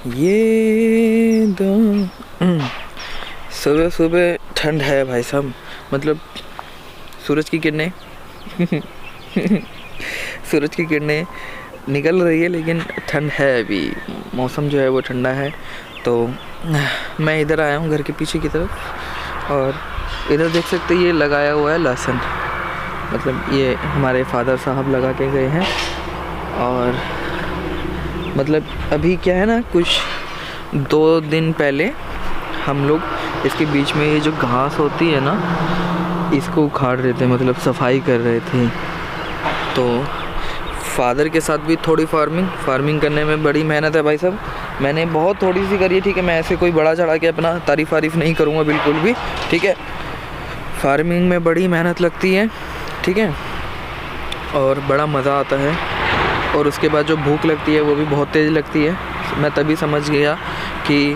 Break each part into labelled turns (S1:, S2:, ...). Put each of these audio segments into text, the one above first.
S1: ये दो सुबह सुबह ठंड है भाई साहब, मतलब सूरज की किरणें सूरज की किरणें निकल रही है, लेकिन ठंड है अभी, मौसम जो है वो ठंडा है। तो मैं इधर आया हूँ घर के पीछे की तरफ, और इधर देख सकते हैं ये लगाया हुआ है लहसुन, मतलब ये हमारे फादर साहब लगा के गए हैं। और मतलब अभी क्या है ना, कुछ 2 दिन पहले हम लोग इसके बीच में ये जो घास होती है ना, इसको उखाड़ रहे थे, मतलब सफाई कर रहे थे। तो फादर के साथ भी थोड़ी फार्मिंग करने में बड़ी मेहनत है भाई साहब। मैंने बहुत थोड़ी सी करी है, ठीक है। मैं ऐसे कोई बड़ा चढ़ा के अपना तारीफ़ नहीं करूँगा बिल्कुल भी, ठीक है। फार्मिंग में बड़ी मेहनत लगती है, ठीक है, और बड़ा मज़ा आता है। और उसके बाद जो भूख लगती है वो भी बहुत तेज़ लगती है। मैं तभी समझ गया कि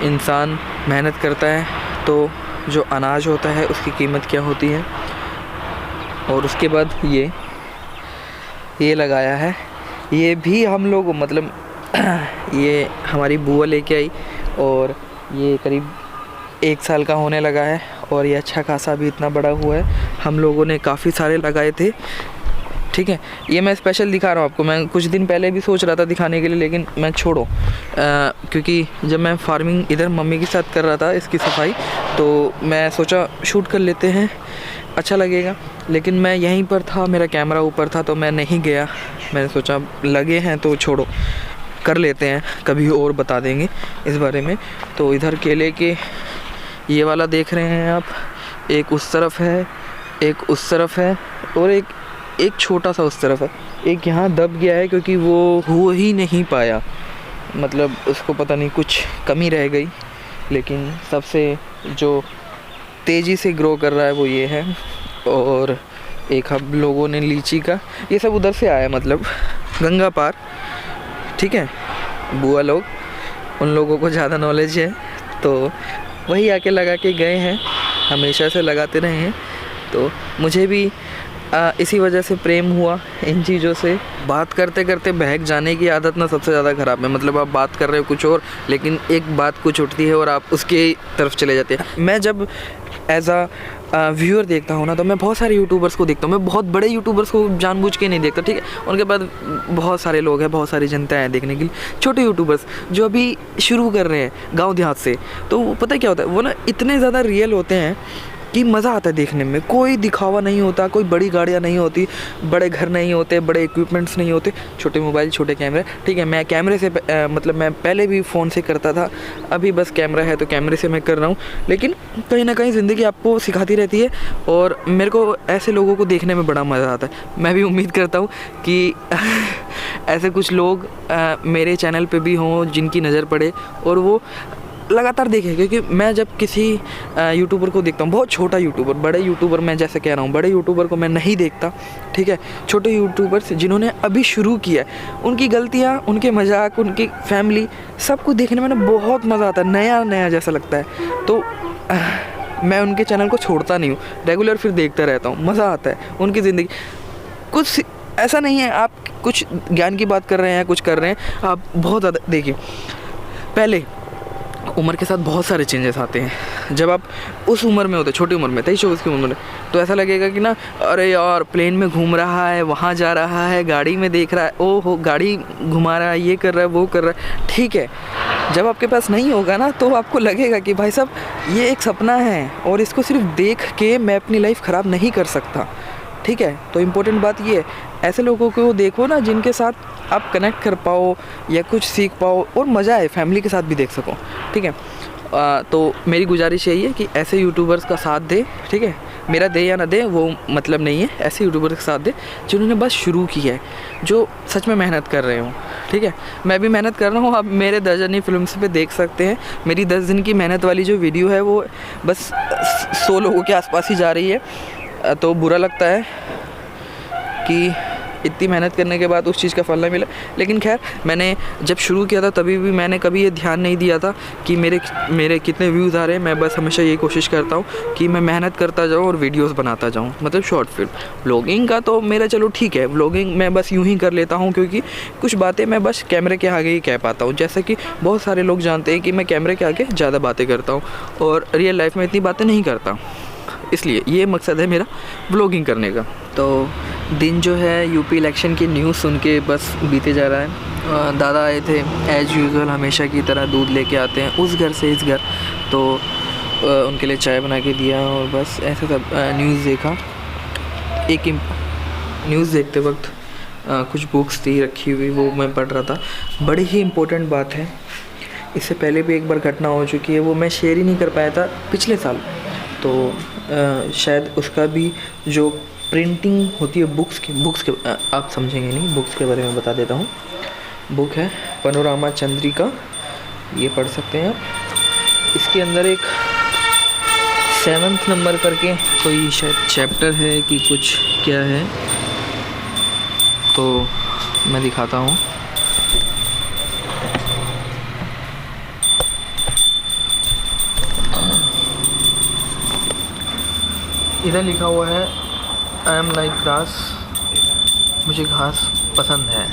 S1: इंसान मेहनत करता है तो जो अनाज होता है उसकी कीमत क्या होती है। और उसके बाद ये लगाया है, ये भी हम लोग मतलब ये हमारी बुआ लेके आई, और ये करीब 1 साल का होने लगा है, और ये अच्छा खासा भी इतना बड़ा हुआ है। हम लोगों ने काफ़ी सारे लगाए थे, ठीक है। ये मैं स्पेशल दिखा रहा हूँ आपको। मैं कुछ दिन पहले भी सोच रहा था दिखाने के लिए, लेकिन मैं छोड़ो, क्योंकि जब मैं फार्मिंग इधर मम्मी के साथ कर रहा था इसकी सफाई, तो मैं सोचा शूट कर लेते हैं, अच्छा लगेगा। लेकिन मैं यहीं पर था, मेरा कैमरा ऊपर था, तो मैं नहीं गया। मैंने सोचा लगे हैं तो छोड़ो, कर लेते हैं, कभी और बता देंगे इस बारे में। तो इधर केले के ये वाला देख रहे हैं आप, एक उस तरफ है, एक उस तरफ है, और एक छोटा सा उस तरफ है। एक यहाँ दब गया है क्योंकि वो हो ही नहीं पाया, मतलब उसको पता नहीं कुछ कमी रह गई। लेकिन सबसे जो तेज़ी से ग्रो कर रहा है वो ये है। और एक हम लोगों ने लीची का, ये सब उधर से आया, मतलब गंगा पार, ठीक है। बुआ लोग, उन लोगों को ज़्यादा नॉलेज है, तो वही आके लगा के गए हैं, हमेशा से लगाते रहे हैं। तो मुझे भी इसी वजह से प्रेम हुआ इन चीज़ों से। बात करते करते बहक जाने की आदत ना सबसे ज़्यादा ख़राब है। मतलब आप बात कर रहे हो कुछ और, लेकिन एक बात कुछ उठती है और आप उसके तरफ चले जाते हैं। मैं जब एज आ व्यूअर देखता हूँ ना, तो मैं बहुत सारे यूट्यूबर्स को देखता हूँ। मैं बहुत बड़े यूट्यूबर्स को जानबूझ के नहीं देखता, ठीक है। उनके बाद बहुत सारे लोग हैं, बहुत सारी जनता है देखने के लिए। छोटे यूट्यूबर्स जो अभी शुरू कर रहे हैं गाँव देहात से, तो पता है क्या होता है, वो ना इतने ज़्यादा रियल होते हैं कि मज़ा आता है देखने में। कोई दिखावा नहीं होता, कोई बड़ी गाड़ियाँ नहीं होती, बड़े घर नहीं होते, बड़े इक्विपमेंट्स नहीं होते, छोटे मोबाइल, छोटे कैमरे, ठीक है। मैं कैमरे से मतलब मैं पहले भी फ़ोन से करता था, अभी बस कैमरा है तो कैमरे से मैं कर रहा हूँ। लेकिन कहीं ना कहीं ज़िंदगी आपको सिखाती रहती है, और मेरे को ऐसे लोगों को देखने में बड़ा मज़ा आता है। मैं भी उम्मीद करता हूँ कि ऐसे कुछ लोग मेरे चैनल पे भी हों जिनकी नज़र पड़े, और वो लगातार देखें। क्योंकि मैं जब किसी यूट्यूबर को देखता हूँ, बहुत छोटा यूट्यूबर, बड़े यूट्यूबर मैं जैसे कह रहा हूँ, बड़े यूट्यूबर को मैं नहीं देखता, ठीक है। छोटे यूट्यूबर्स जिन्होंने अभी शुरू किया है, उनकी गलतियाँ, उनके मजाक, उनकी फैमिली, सब कुछ देखने में ना बहुत मज़ा आता है, नया नया जैसा लगता है। तो मैं उनके चैनल को छोड़ता नहीं हूँ, रेगुलर फिर देखता रहता हूँ, मज़ा आता है उनकी ज़िंदगी। कुछ ऐसा नहीं है आप कुछ ज्ञान की बात कर रहे हैं, कुछ कर रहे हैं, आप बहुत ज़्यादा देखिए। पहले उम्र के साथ बहुत सारे चेंजेस आते हैं। जब आप उस उम्र में होते, छोटी उम्र में, 23-24 की उम्र में, तो ऐसा लगेगा कि ना, अरे यार प्लेन में घूम रहा है, वहाँ जा रहा है, गाड़ी में देख रहा है, ओहो गाड़ी घुमा रहा है, ये कर रहा है, वो कर रहा है, ठीक है। जब आपके पास नहीं होगा ना, तो आपको लगेगा कि भाई साहब ये एक सपना है, और इसको सिर्फ देख के मैं अपनी लाइफ ख़राब नहीं कर सकता, ठीक है। तो इम्पोर्टेंट बात ये है, ऐसे लोगों को देखो ना जिनके साथ आप कनेक्ट कर पाओ या कुछ सीख पाओ, और मज़ा आए, फैमिली के साथ भी देख सको, ठीक है। तो मेरी गुजारिश यही है कि ऐसे यूट्यूबर्स का साथ दे, ठीक है। मेरा दे या ना दे वो मतलब नहीं है, ऐसे यूट्यूबर्स का साथ दे जिन्होंने बस शुरू किया है, जो सच में मेहनत कर रहे हो, ठीक है। मैं भी मेहनत कर रहा हूँ, आप मेरे द जर्नी फिल्म्स पे देख सकते हैं। मेरी 10 दिन की मेहनत वाली जो वीडियो है वो बस 100 लोगों के आसपास ही जा रही है। तो बुरा लगता है कि इतनी मेहनत करने के बाद उस चीज़ का फल नहीं मिला। लेकिन खैर, मैंने जब शुरू किया था तभी भी मैंने कभी ये ध्यान नहीं दिया था कि मेरे कितने व्यूज़ आ रहे हैं। मैं बस हमेशा यही कोशिश करता हूँ कि मैं मेहनत करता जाऊँ और वीडियोज़ बनाता जाऊँ, मतलब शॉर्ट फिल्म। व्लॉगिंग का तो मेरा चलो ठीक है, व्लॉगिंग मैं बस यूँ ही कर लेता हूँ क्योंकि कुछ बातें मैं बस कैमरे के आगे ही कह पाता हूँ। जैसे कि बहुत सारे लोग जानते हैं कि मैं कैमरे के आगे ज़्यादा बातें करता हूँ और रियल लाइफ में इतनी बातें नहीं करता, इसलिए ये मकसद है मेरा व्लॉगिंग करने का। तो दिन जो है यूपी इलेक्शन की न्यूज़ सुन के बस बीते जा रहा है। दादा आए थे एज़ यूजुअल, हमेशा की तरह दूध लेके आते हैं उस घर से इस घर, तो उनके लिए चाय बना के दिया और बस ऐसे सब न्यूज़ देखा। एक न्यूज़ देखते वक्त कुछ बुक्स थी रखी हुई, वो मैं पढ़ रहा था। बड़ी ही इम्पोर्टेंट बात है, इससे पहले भी एक बार घटना हो चुकी है, वो मैं शेयर ही नहीं कर पाया था पिछले साल। तो शायद उसका भी जो प्रिंटिंग होती है बुक्स के आप समझेंगे नहीं, बुक्स के बारे में बता देता हूँ। बुक है पनोरमा चंद्रिका, ये पढ़ सकते हैं आप। इसके अंदर एक 7th नंबर करके कोई शायद चैप्टर है कि कुछ क्या है, तो मैं दिखाता हूँ। इधर लिखा हुआ है आई एम लाइक ग्रास, मुझे घास पसंद है।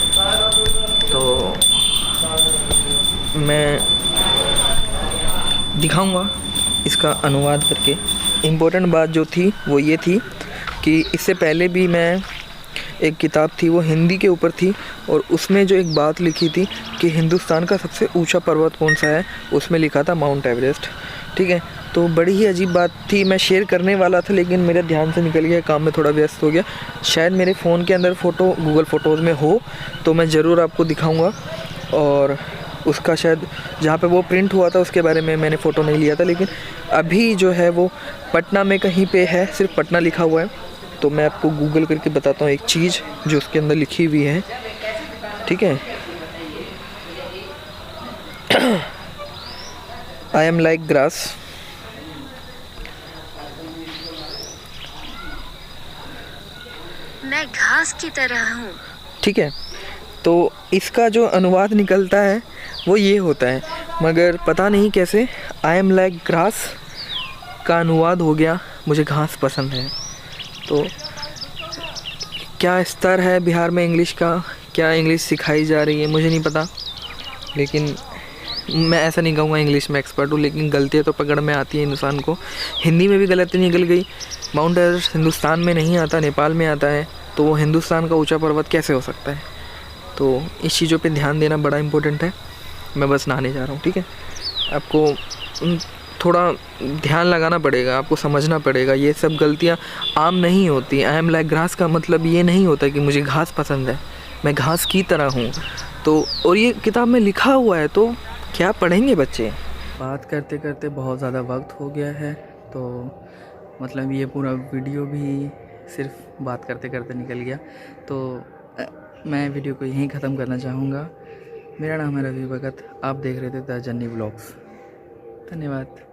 S1: तो मैं दिखाऊंगा इसका अनुवाद करके। इम्पोर्टेंट बात जो थी वो ये थी कि इससे पहले भी मैं एक किताब थी, वो हिंदी के ऊपर थी, और उसमें जो एक बात लिखी थी कि हिंदुस्तान का सबसे ऊंचा पर्वत कौन सा है, उसमें लिखा था माउंट एवरेस्ट। ठीक है, तो बड़ी ही अजीब बात थी, मैं शेयर करने वाला था लेकिन मेरे ध्यान से निकल गया, काम में थोड़ा व्यस्त हो गया। शायद मेरे फ़ोन के अंदर फ़ोटो गूगल फ़ोटोज़ में हो तो मैं ज़रूर आपको दिखाऊंगा। और उसका शायद जहाँ पे वो प्रिंट हुआ था उसके बारे में मैंने फ़ोटो नहीं लिया था, लेकिन अभी जो है वो पटना में कहीं पे है, सिर्फ पटना लिखा हुआ है। तो मैं आपको गूगल करके बताता हूँ एक चीज़ जो उसके अंदर लिखी हुई है। ठीक है, आई एम लाइक ग्रास,
S2: मैं घास की तरह हूँ।
S1: ठीक है, तो इसका जो अनुवाद निकलता है वो ये होता है, मगर पता नहीं कैसे आई एम लाइक ग्रास का अनुवाद हो गया मुझे घास पसंद है। तो क्या स्तर है बिहार में इंग्लिश का, क्या इंग्लिश सिखाई जा रही है मुझे नहीं पता, लेकिन मैं ऐसा नहीं कहूँगा इंग्लिश में एक्सपर्ट हूँ, लेकिन गलतियाँ तो पकड़ में आती हैं इंसान को। हिंदी में भी गलती निकल गई। माउंट एवरेस्ट हिंदुस्तान में नहीं आता, नेपाल में आता है, तो वो हिंदुस्तान का ऊंचा पर्वत कैसे हो सकता है। तो इस चीज़ों पे ध्यान देना बड़ा इम्पोर्टेंट है। मैं बस नहाने जा रहा हूँ, ठीक है। आपको थोड़ा ध्यान लगाना पड़ेगा, आपको समझना पड़ेगा, ये सब गलतियाँ आम नहीं होती। आई एम लाइक ग्रास का मतलब ये नहीं होता कि मुझे घास पसंद है, मैं घास की तरह हूँ। तो और ये किताब में लिखा हुआ है, तो क्या पढ़ेंगे बच्चे। बात करते करते बहुत ज़्यादा वक्त हो गया है, तो मतलब ये पूरा वीडियो भी सिर्फ बात करते करते निकल गया। तो मैं वीडियो को यहीं ख़त्म करना चाहूँगा। मेरा नाम है रवि भगत, आप देख रहे थे द जर्नी व्लॉग्स। धन्यवाद।